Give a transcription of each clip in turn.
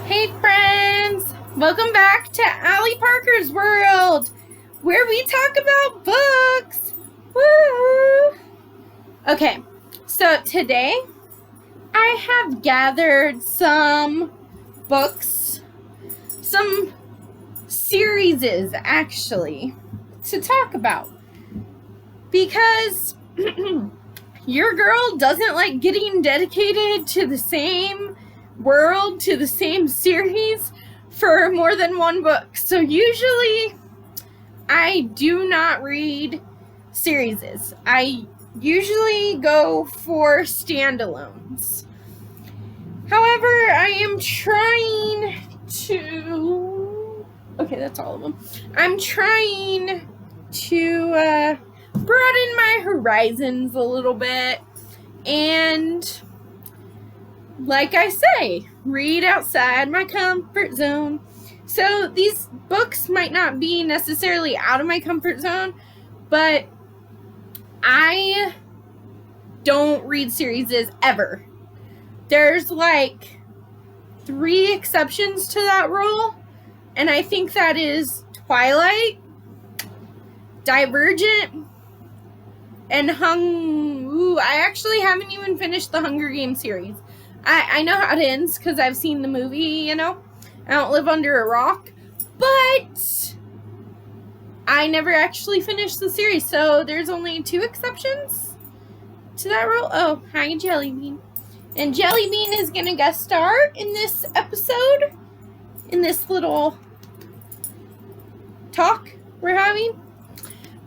Hey friends! Welcome back to Allie Parker's World, where we talk about books! Woo! Okay, so today I have gathered some books, some series actually, to talk about. Because your girl doesn't like getting dedicated to the same world, to the same series for more than one book. So usually I do not read series. I usually go for standalones. However, I am trying to... Okay, that's all of them. I'm trying to broaden my horizons a little bit and, like I say, read outside my comfort zone. So these books might not be necessarily out of my comfort zone, but I don't read series ever. There's like 3 exceptions to that rule, and I think that is Twilight, Divergent, and I actually haven't even finished the Hunger Games series. I know how it ends because I've seen the movie, you know. I don't live under a rock. But I never actually finished the series, so there's only 2 exceptions to that rule. Oh, hi, Jellybean. And Jellybean is going to guest star in this episode, in this little talk we're having.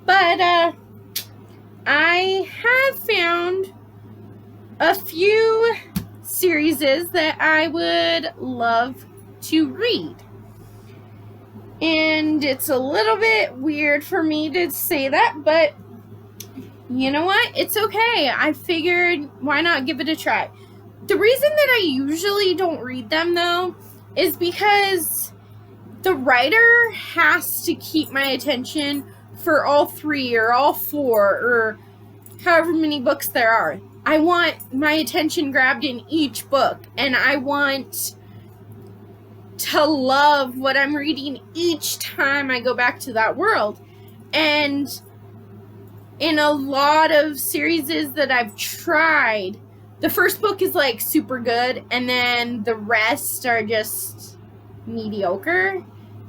But I have found a few series that I would love to read. And it's a little bit weird for me to say that, but you know what? It's okay. I figured, why not give it a try? The reason that I usually don't read them, though, is because the writer has to keep my attention for all 3 or all 4 or however many books there are. I want my attention grabbed in each book, and I want to love what I'm reading each time I go back to that world. And in a lot of series that I've tried, the first book is like super good, and then the rest are just mediocre,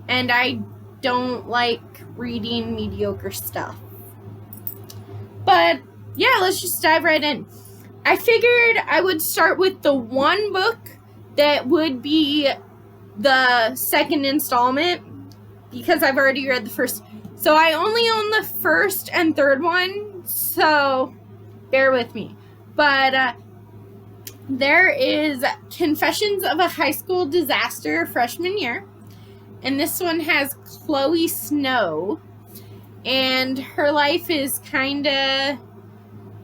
and I don't like reading mediocre stuff. But yeah, let's just dive right in. I figured I would start with the one book that would be the second installment, because I've already read the first. So I only own the first and third one, so bear with me. But there is Confessions of a High School Disaster freshman year. And this one has Chloe Snow. And her life is kind of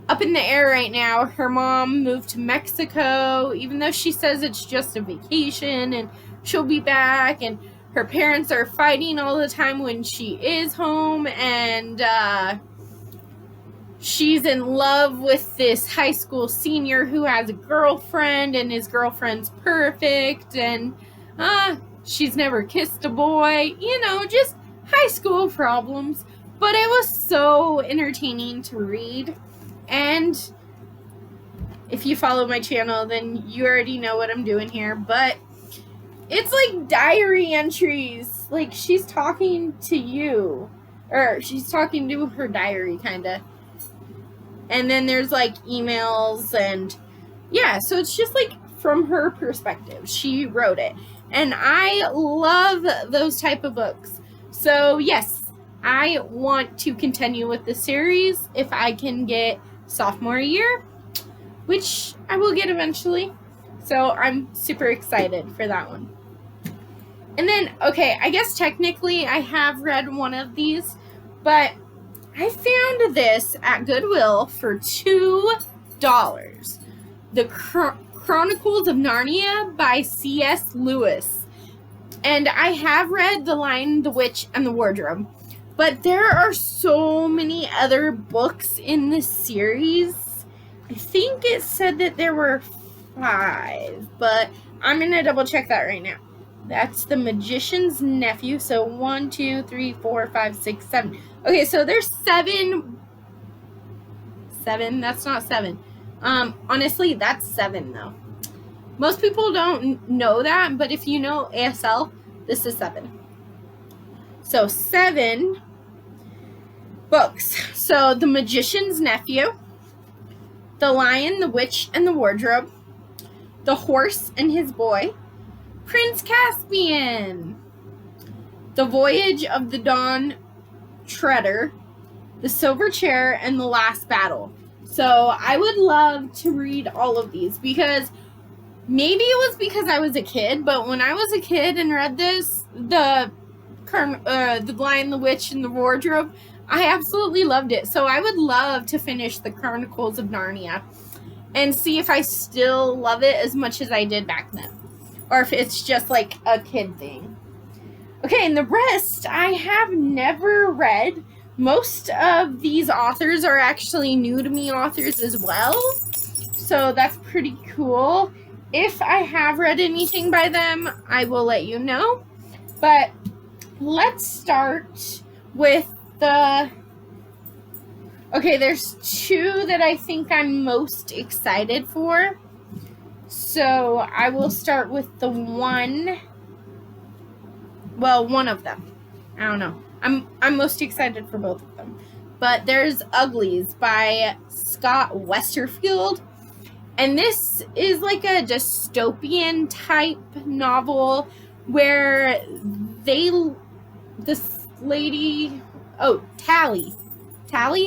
up in the air right now. Her mom moved to Mexico, even though she says it's just a vacation and she'll be back. And her parents are fighting all the time when she is home. And she's in love with this high school senior who has a girlfriend, and his girlfriend's perfect. And she's never kissed a boy. You know, just high school problems. But it was so entertaining to read. And if you follow my channel, then you already know what I'm doing here. But it's like diary entries. Like, she's talking to you. Or she's talking to her diary, kind of. And then there's like emails and yeah, so it's just like from her perspective. She wrote it. And I love those type of books. So yes, I want to continue with the series if I can get sophomore year, which I will get eventually. So I'm super excited for that one. And then, okay, I guess technically I have read one of these, but I found this at Goodwill for $2. The Chronicles of Narnia by C.S. Lewis. And I have read The Lion, the Witch, and the Wardrobe. But there are so many other books in this series. I think it said that there were 5, but I'm going to double check that right now. That's the magician's nephew. So 1, 2, 3, 4, 5, 6, 7. Okay, so there's 7. 7? That's not 7. Honestly, that's 7 though. Most people don't know that, but if you know ASL, this is 7. So 7 books. So the magician's nephew, the lion, the witch, and the wardrobe, the horse and his boy, Prince Caspian, the voyage of the Dawn Treader, the silver chair, and the last battle. So I would love to read all of these because maybe it was because I was a kid, but when I was a kid and read this, the Lion, the Witch, and the Wardrobe, I absolutely loved it. So I would love to finish the Chronicles of Narnia and see if I still love it as much as I did back then, or if it's just like a kid thing. Okay, and the rest I have never read. Most of these authors are actually new to me authors as well, so that's pretty cool. If I have read anything by them, I will let you know. But let's start with the... Okay, there's 2 that I think I'm most excited for. So I will start with the one... Well, one of them. I don't know. I'm most excited for both of them. But there's Uglies by Scott Westerfield. And this is like a dystopian type novel where this lady, Tally,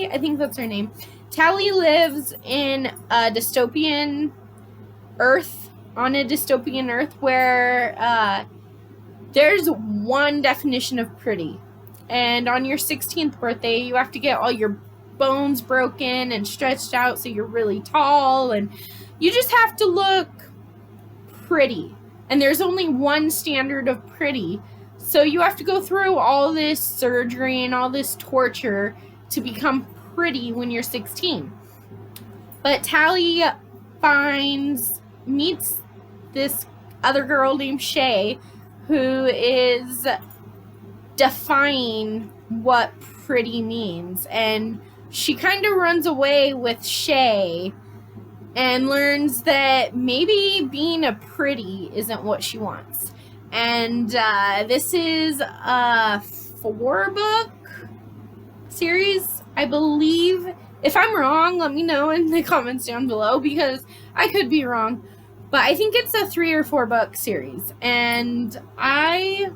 I think that's her name. Tally lives in a dystopian Earth, where there's one definition of pretty. And on your 16th birthday, you have to get all your bones broken and stretched out so you're really tall, and you just have to look pretty. And there's only one standard of pretty. So you have to go through all this surgery and all this torture to become pretty when you're 16. But Tally meets this other girl named Shay, who is defying what pretty means. And she kind of runs away with Shay and learns that maybe being a pretty isn't what she wants. And this is a 4-book series, I believe. If I'm wrong, let me know in the comments down below, because I could be wrong. But I think it's a 3 or 4-book series, and I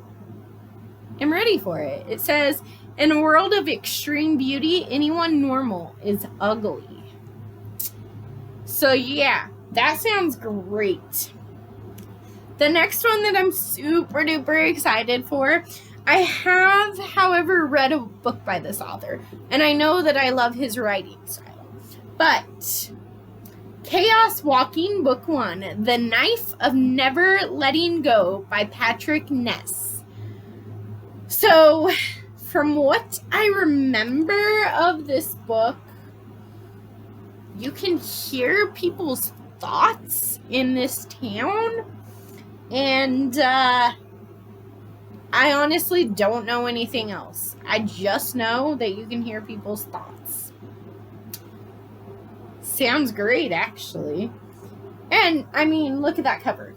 am ready for it. It says, in a world of extreme beauty, anyone normal is ugly. So yeah, that sounds great. The next one that I'm super duper excited for, I have, however, read a book by this author, and I know that I love his writing style. But Chaos Walking, Book 1, The Knife of Never Letting Go by Patrick Ness. So, from what I remember of this book, you can hear people's thoughts in this town, and I honestly don't know anything else. I just know that you can hear people's thoughts. Sounds great, actually. And, I mean, look at that cover.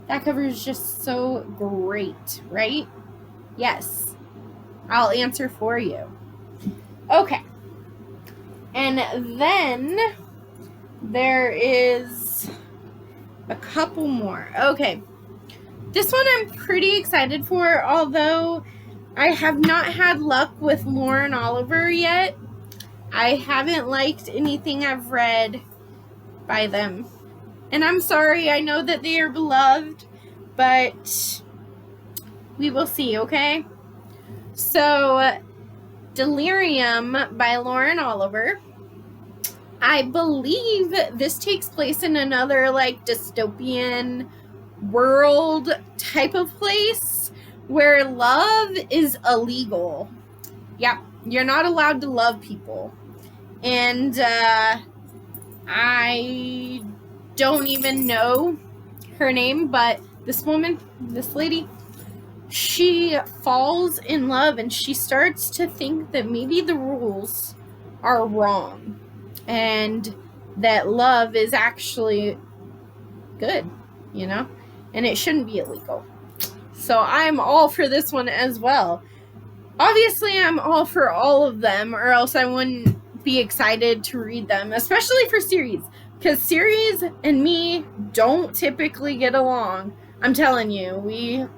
That cover is just so great, right? Yes. I'll answer for you. Okay. And then there is a couple more. Okay. This one I'm pretty excited for, although I have not had luck with Lauren Oliver yet. I haven't liked anything I've read by them. And I'm sorry, I know that they are beloved, but we will see, okay? So, Delirium by Lauren Oliver. I believe this takes place in another, like, dystopian world type of place where love is illegal. Yep, you're not allowed to love people. And I don't even know her name, but this woman, this lady, she falls in love and she starts to think that maybe the rules are wrong and that love is actually good, you know, and it shouldn't be illegal. So I'm all for this one as well. Obviously, I'm all for all of them, or else I wouldn't be excited to read them, especially for series, because series and me don't typically get along. I'm telling you, we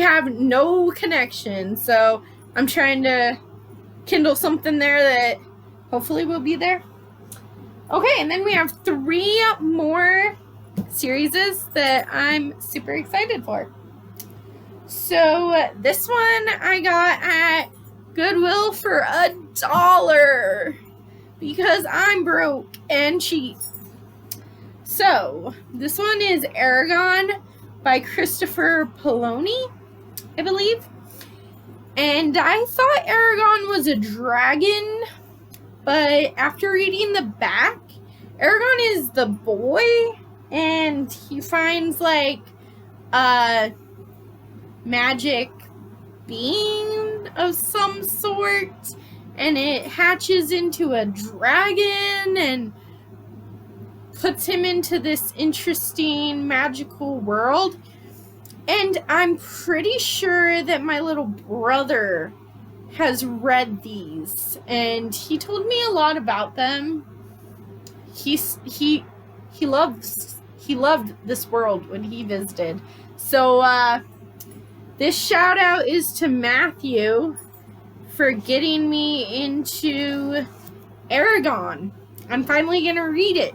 have no connection, so I'm trying to kindle something there that hopefully will be there. Okay, and then we have 3 more series that I'm super excited for. So this one I got at Goodwill for $1 because I'm broke and cheap. So this one is Aragon by Christopher Poloni, I believe. And I thought Aragon was a dragon, but after reading the back, Aragon is the boy, and he finds like a magic being of some sort, and it hatches into a dragon and puts him into this interesting magical world. And I'm pretty sure that my little brother has read these, and he told me a lot about them. He loved this world when he visited. So this shout out is to Matthew for getting me into Aragon. I'm finally gonna read it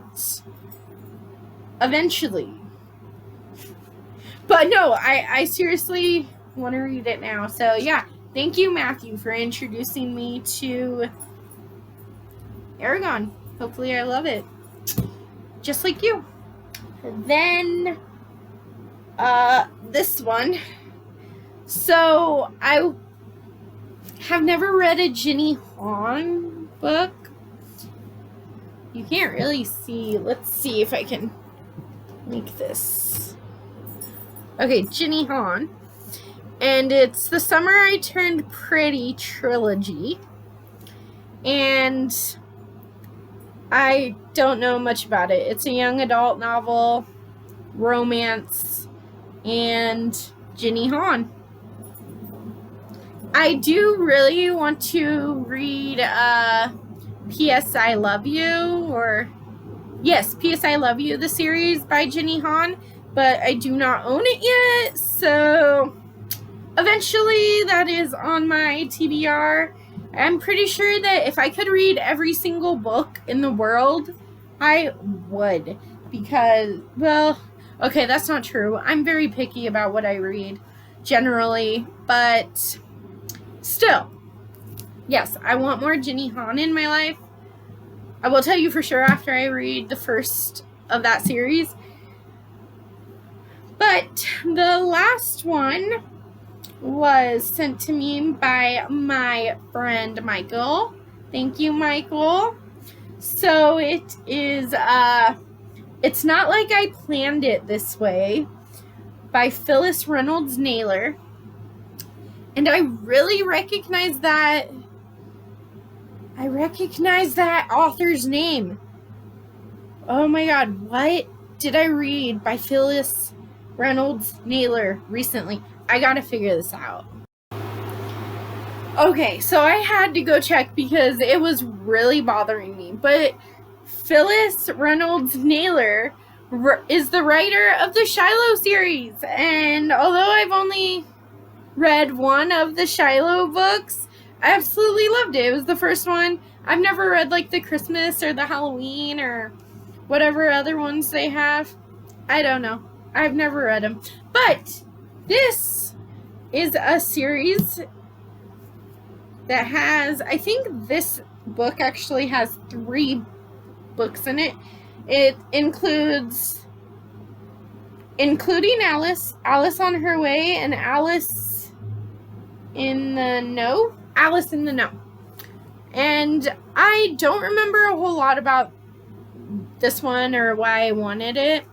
eventually. But no, I seriously want to read it now. So yeah, thank you, Matthew, for introducing me to Aragon. Hopefully I love it, just like you. Then this one. So I have never read a Ginny Gone book. You can't really see. Let's see if I can make this. Okay, Ginny Gone. And it's the Summer I Turned Pretty trilogy. And I don't know much about it. It's a young adult novel, romance, and Ginny Gone. I do really want to read P.S. I Love You, or yes, P.S. I Love You, the series by Ginny Gone, but I do not own it yet, so eventually that is on my TBR. I'm pretty sure that if I could read every single book in the world, I would, because, well, okay, that's not true. I'm very picky about what I read, generally, but still, yes, I want more Ginny Gone in my life. I will tell you for sure after I read the first of that series. But the last one was sent to me by my friend Michael. Thank you, Michael. So it is, It's Not Like I Planned It This Way by Phyllis Reynolds Naylor. And I really recognize that. I recognize that author's name. Oh my god, what did I read by Phyllis Reynolds Naylor recently? I gotta figure this out. Okay, so I had to go check because it was really bothering me. But Phyllis Reynolds Naylor is the writer of the Shiloh series. And although I've only read one of the Shiloh books, I absolutely loved it. It was the first one. I've never read like the Christmas or the Halloween or whatever other ones they have. I don't know. I've never read them. But this is a series that has, I think this book actually has 3 books in it. It includes, including Alice, Alice on Her Way, and Alice in the Know. Alice in the Know. And I don't remember a whole lot about this one or why I wanted it.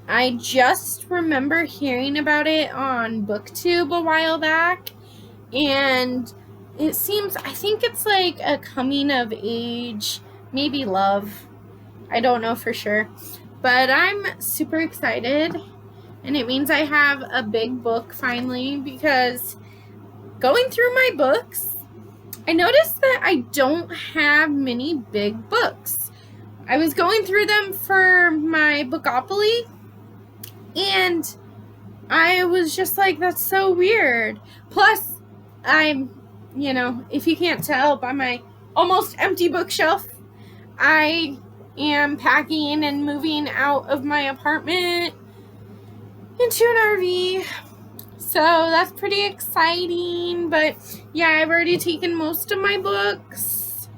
I just remember hearing about it on BookTube a while back, and it seems, I think it's like a coming of age, maybe love. I don't know for sure, but I'm super excited, and it means I have a big book finally, because going through my books, I noticed that I don't have many big books. I was going through them for my Bookopoly, and I was just like, that's so weird. Plus, I'm, if you can't tell by my almost empty bookshelf, I am packing and moving out of my apartment into an RV. So that's pretty exciting. But yeah, I've already taken most of my books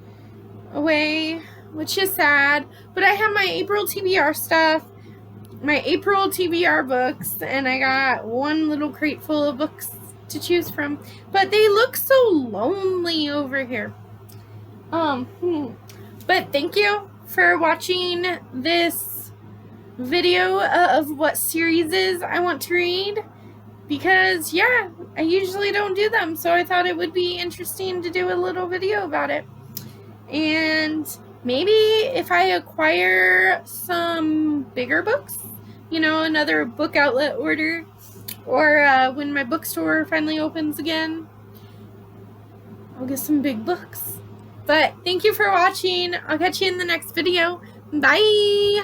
away, which is sad. But I have my April TBR stuff, my April TBR books, and I got one little crate full of books to choose from. But they look so lonely over here. But thank you for watching this video of what series I want to read, because yeah, I usually don't do them, so I thought it would be interesting to do a little video about it. And maybe if I acquire some bigger books, another book outlet order, or when my bookstore finally opens again, I'll get some big books. But thank you for watching. I'll catch you in the next video. Bye!